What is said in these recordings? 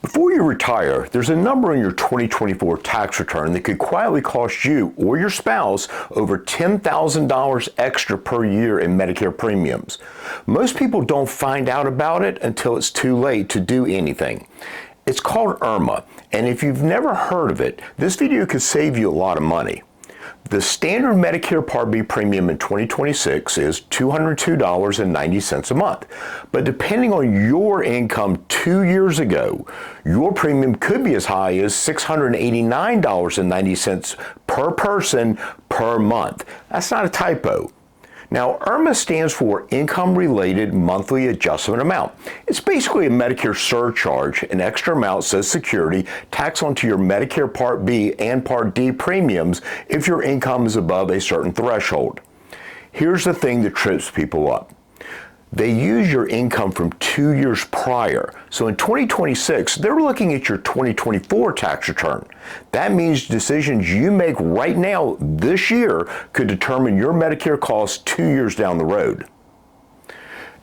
Before you retire, there's a number in your 2024 tax return that could quietly cost you or your spouse over $10,000 extra per year in Medicare premiums. Most people don't find out about it until it's too late to do anything. It's called IRMAA, and if you've never heard of it, this video could save you a lot of money. The standard Medicare Part B premium in 2026 is $202.90 a month. But depending on your income 2 years ago, your premium could be as high as $689.90 per person per month. That's not a typo. Now, IRMAA stands for Income-Related Monthly Adjustment Amount. It's basically a Medicare surcharge, an extra amount, says Security, taxed onto your Medicare Part B and Part D premiums if your income is above a certain threshold. Here's the thing that trips people up. They use your income from 2 years prior. So in 2026, they're looking at your 2024 tax return. That means decisions you make right now this year could determine your Medicare costs 2 years down the road.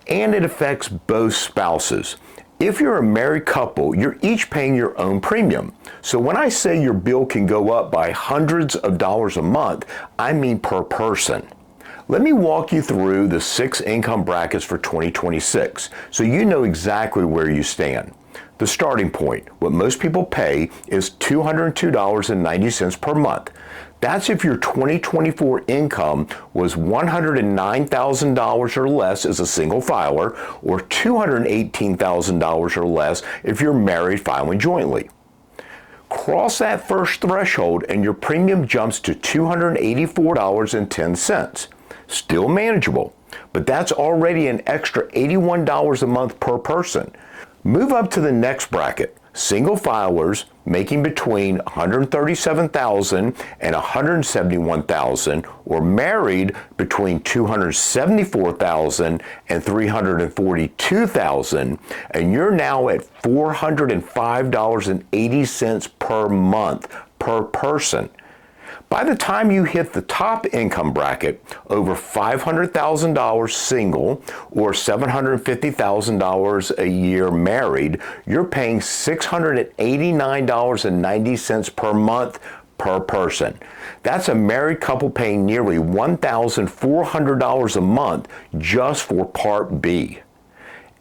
And it affects both spouses. If you're a married couple, you're each paying your own premium. So when I say your bill can go up by hundreds of dollars a month, I mean per person. Let me walk you through the 6 income brackets for 2026 so you know exactly where you stand. The starting point, what most people pay, is $202.90 per month. That's if your 2024 income was $109,000 or less as a single filer, or $218,000 or less if you're married filing jointly. Cross that first threshold and your premium jumps to $284.10. Still manageable, but that's already an extra $81 a month per person. Move up to the next bracket, single filers making between $137,000 and $171,000, or married between $274,000 and $342,000, and you're now at $405.80 per month per person. By the time you hit the top income bracket, over $500,000 single or $750,000 a year married, you're paying $689.90 per month per person. That's a married couple paying nearly $1,400 a month just for Part B.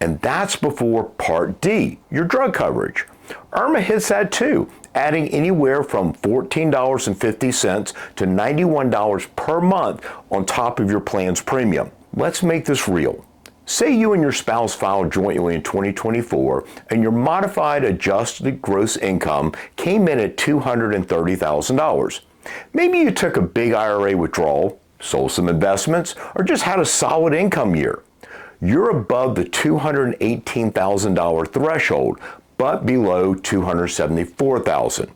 And that's before Part D, your drug coverage. IRMAA hits that too, adding anywhere from $14.50 to $91 per month on top of your plan's premium. Let's make this real. Say you and your spouse filed jointly in 2024 and your modified adjusted gross income came in at $230,000. Maybe you took a big IRA withdrawal, sold some investments, or just had a solid income year. You're above the $218,000 threshold, but below $274,000.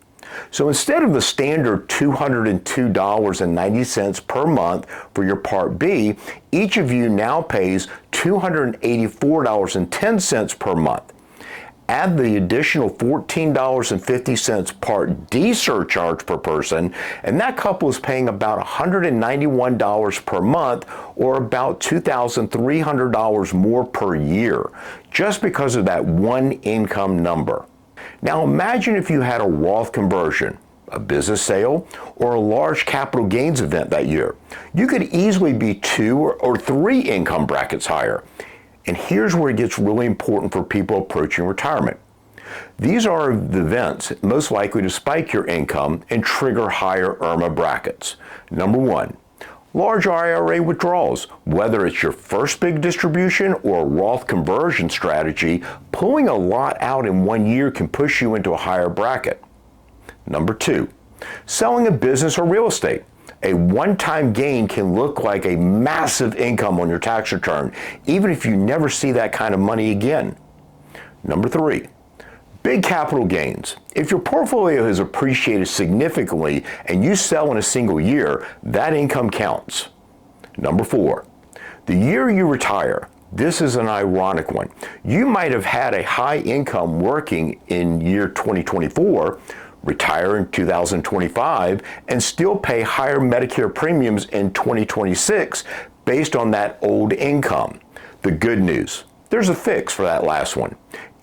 So instead of the standard $202.90 per month for your Part B, each of you now pays $284.10 per month. Add the additional $14.50 Part D surcharge per person, and that couple is paying about $191 per month, or about $2,300 more per year, just because of that one income number. Now imagine if you had a Roth conversion, a business sale, or a large capital gains event that year. You could easily be 2 or 3 income brackets higher. And here's where it gets really important for people approaching retirement. These are the events most likely to spike your income and trigger higher IRMAA brackets. Number 1, large IRA withdrawals. Whether it's your first big distribution or a Roth conversion strategy, pulling a lot out in 1 year can push you into a higher bracket. Number 2, selling a business or real estate. A one-time gain can look like a massive income on your tax return, even if you never see that kind of money again. Number 3, big capital gains. If your portfolio has appreciated significantly and you sell in a single year, that income counts. Number 4, the year you retire. This is an ironic one. You might have had a high income working in year 2024, retire in 2025, and still pay higher Medicare premiums in 2026 based on that old income. The good news, there's a fix for that last one.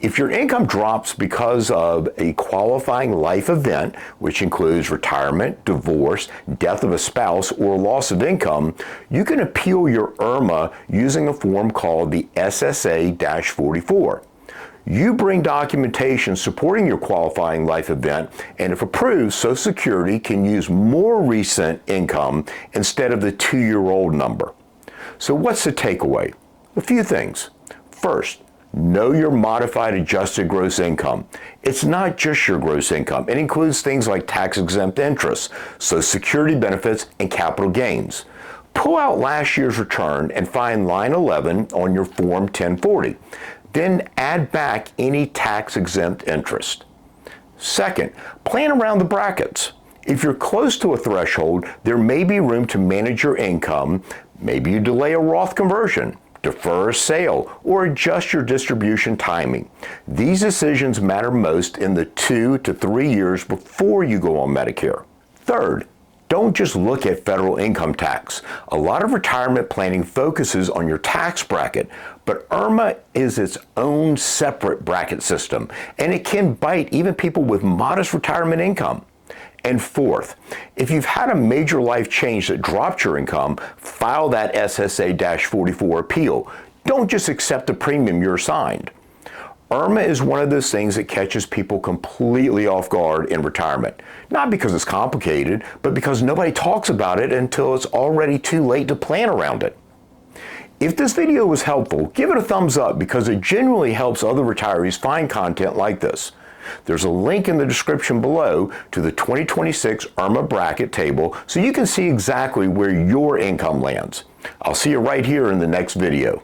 If your income drops because of a qualifying life event, which includes retirement, divorce, death of a spouse, or loss of income, you can appeal your IRMAA using a form called the SSA-44. You bring documentation supporting your qualifying life event, and if approved, Social Security can use more recent income instead of the 2-year-old number. So what's the takeaway? A few things. First, know your modified adjusted gross income. It's not just your gross income. It includes things like tax-exempt interest, Social Security benefits, and capital gains. Pull out last year's return and find line 11 on your Form 1040. Then add back any tax-exempt interest. Second, plan around the brackets. If you're close to a threshold, there may be room to manage your income. Maybe you delay a Roth conversion, defer a sale, or adjust your distribution timing. These decisions matter most in the 2 to 3 years before you go on Medicare. Third, don't just look at federal income tax. A lot of retirement planning focuses on your tax bracket, but IRMAA is its own separate bracket system, and it can bite even people with modest retirement income. And fourth, if you've had a major life change that dropped your income, file that SSA-44 appeal. Don't just accept the premium you're assigned. IRMAA is one of those things that catches people completely off guard in retirement. Not because it's complicated, but because nobody talks about it until it's already too late to plan around it. If this video was helpful, give it a thumbs up because it genuinely helps other retirees find content like this. There's a link in the description below to the 2026 IRMAA bracket table so you can see exactly where your income lands. I'll see you right here in the next video.